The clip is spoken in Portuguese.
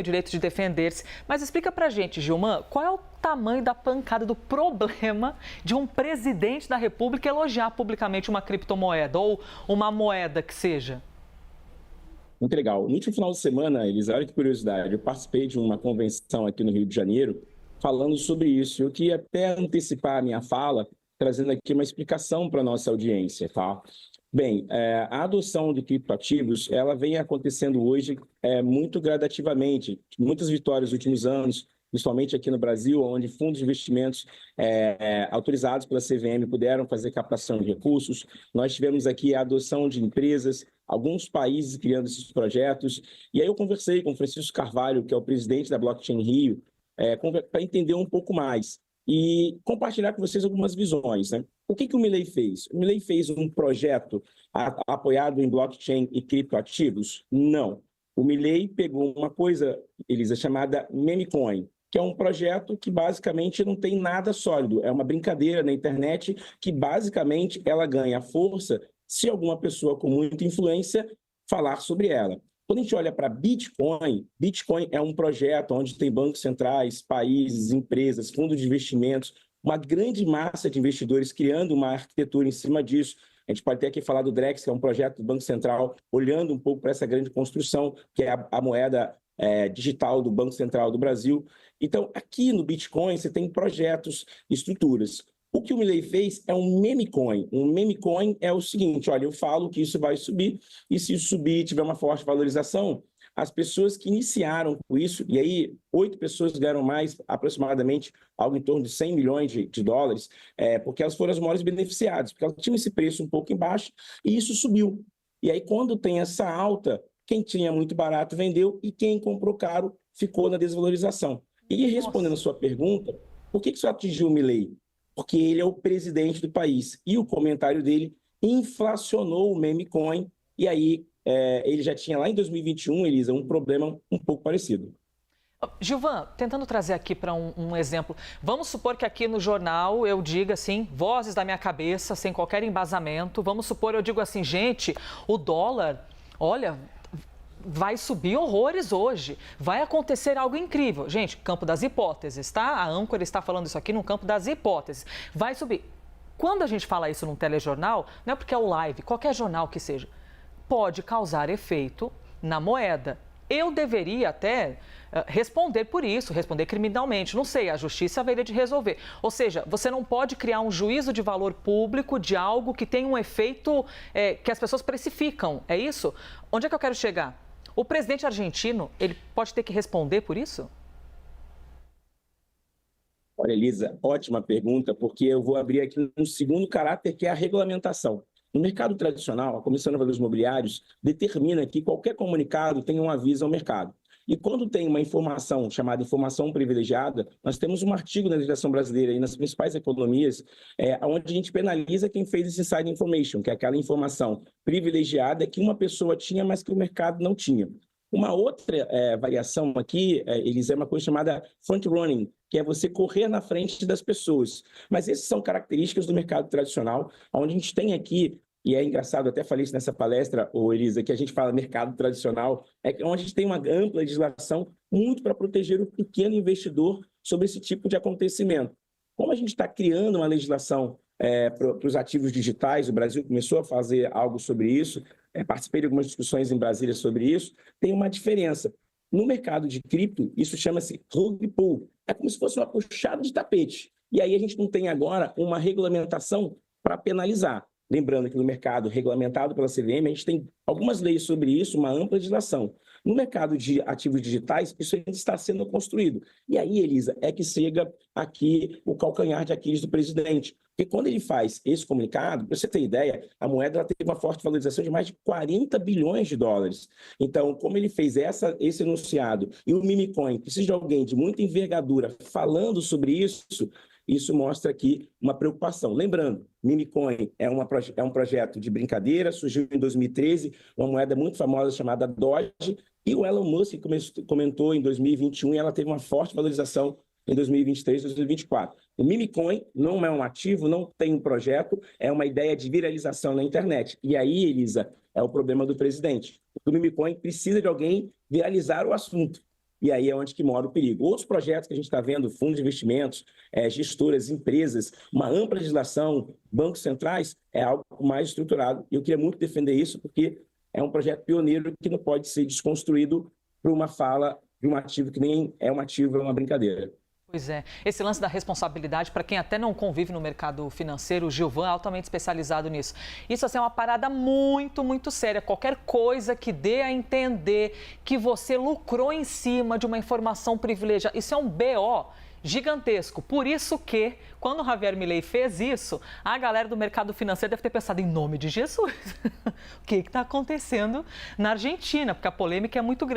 o direito de defender-se. Mas explica pra gente, Gilman, qual é o tamanho da pancada, do problema de um presidente da República elogiar publicamente uma criptomoeda ou uma moeda que seja? Muito legal. No último final de semana, Elisa, olha que curiosidade, eu participei de uma convenção aqui no Rio de Janeiro falando sobre isso. Eu queria até antecipar a minha fala, trazendo aqui uma explicação para a nossa audiência, tá? Bem, a adoção de criptoativos, ela vem acontecendo hoje muito gradativamente. Muitas vitórias nos últimos anos, principalmente aqui no Brasil, onde fundos de investimentos autorizados pela CVM puderam fazer captação de recursos. Nós tivemos aqui a adoção de empresas, alguns países criando esses projetos. E aí eu conversei com o Francisco Carvalho, que é o presidente da Blockchain Rio, para entender um pouco mais e compartilhar com vocês algumas visões, né? O que o Milei fez? O Milei fez um projeto apoiado em blockchain e criptoativos? Não. O Milei pegou uma coisa, Elisa, chamada Memecoin, que é um projeto que basicamente não tem nada sólido. É uma brincadeira na internet que basicamente ela ganha força se alguma pessoa com muita influência falar sobre ela. Quando a gente olha para Bitcoin, Bitcoin é um projeto onde tem bancos centrais, países, empresas, fundos de investimentos, uma grande massa de investidores criando uma arquitetura em cima disso. A gente pode até aqui falar do Drex, que é um projeto do Banco Central, olhando um pouco para essa grande construção, que é a moeda digital do Banco Central do Brasil. Então, aqui no Bitcoin, você tem projetos, estruturas. O que o Milei fez é um memecoin. Um memecoin é o seguinte, olha, eu falo que isso vai subir, e se isso subir e tiver uma forte valorização, as pessoas que iniciaram com isso, e aí 8 pessoas ganharam mais, aproximadamente, algo em torno de 100 milhões de dólares, porque elas foram as maiores beneficiadas, porque elas tinham esse preço um pouco embaixo, e isso subiu. E aí, quando tem essa alta, quem tinha muito barato vendeu, e quem comprou caro ficou na desvalorização. E respondendo a Nossa. sua pergunta, por que isso atingiu o Milei? Porque ele é o presidente do país. E o comentário dele inflacionou o meme coin, e aí ele já tinha lá em 2021, Elisa, um problema um pouco parecido. Gilvan, tentando trazer aqui para um exemplo, vamos supor que aqui no jornal eu diga assim, vozes da minha cabeça, sem qualquer embasamento, vamos supor eu digo assim, gente, o dólar, olha, vai subir horrores hoje, vai acontecer algo incrível. Gente, campo das hipóteses, tá? A âncora está falando isso aqui no campo das hipóteses. Vai subir. Quando a gente fala isso num telejornal, não é porque é o live, qualquer jornal que seja, pode causar efeito na moeda. Eu deveria até responder por isso, responder criminalmente. Não sei, a justiça haveria de resolver. Ou seja, você não pode criar um juízo de valor público de algo que tem um efeito que as pessoas precificam. É isso? Onde é que eu quero chegar? O presidente argentino, ele pode ter que responder por isso? Olha, Elisa, ótima pergunta, porque eu vou abrir aqui um segundo caráter, que é a regulamentação. No mercado tradicional, a Comissão de Valores Imobiliários determina que qualquer comunicado tenha um aviso ao mercado. E quando tem uma informação chamada informação privilegiada, nós temos um artigo na legislação brasileira e nas principais economias, onde a gente penaliza quem fez esse inside information, que é aquela informação privilegiada que uma pessoa tinha, mas que o mercado não tinha. Uma outra variação aqui, Elisa, é uma coisa chamada front running, que é você correr na frente das pessoas. Mas essas são características do mercado tradicional, onde a gente tem aqui, e é engraçado, até falei isso nessa palestra, Elisa, que a gente fala mercado tradicional, onde a gente tem uma ampla legislação muito para proteger o pequeno investidor sobre esse tipo de acontecimento. Como a gente está criando uma legislação para os ativos digitais, o Brasil começou a fazer algo sobre isso, participei de algumas discussões em Brasília sobre isso, tem uma diferença. No mercado de cripto, isso chama-se rug pull, é como se fosse uma puxada de tapete. E aí a gente não tem agora uma regulamentação para penalizar. Lembrando que no mercado regulamentado pela CVM, a gente tem algumas leis sobre isso, uma ampla legislação. No mercado de ativos digitais, isso ainda está sendo construído. E aí, Elisa, é que chega aqui o calcanhar de Aquiles do presidente. Porque quando ele faz esse comunicado, para você ter ideia, a moeda teve uma forte valorização de mais de 40 bilhões de dólares. Então, como ele fez esse enunciado e o Memecoin precisa de alguém de muita envergadura falando sobre isso mostra aqui uma preocupação. Lembrando, Memecoin é um projeto de brincadeira, surgiu em 2013, uma moeda muito famosa chamada Doge, e o Elon Musk comentou em 2021 e ela teve uma forte valorização em 2023 e 2024. O Memecoin não é um ativo, não tem um projeto, é uma ideia de viralização na internet. E aí, Elisa, é o problema do presidente. O Memecoin precisa de alguém viralizar o assunto. e aí é onde que mora o perigo. Outros projetos que a gente está vendo, fundos de investimentos, gestoras, empresas, uma ampla legislação, bancos centrais, é algo mais estruturado. E eu queria muito defender isso, porque é um projeto pioneiro que não pode ser desconstruído por uma fala de um ativo que nem é um ativo, é uma brincadeira. Pois é. Esse lance da responsabilidade, para quem até não convive no mercado financeiro, o Gilvan é altamente especializado nisso. Isso assim, é uma parada muito, muito séria. Qualquer coisa que dê a entender que você lucrou em cima de uma informação privilegiada, isso é um BO gigantesco. Por isso que, quando o Javier Milei fez isso, a galera do mercado financeiro deve ter pensado, em nome de Jesus, o que está acontecendo na Argentina? Porque a polêmica é muito grande.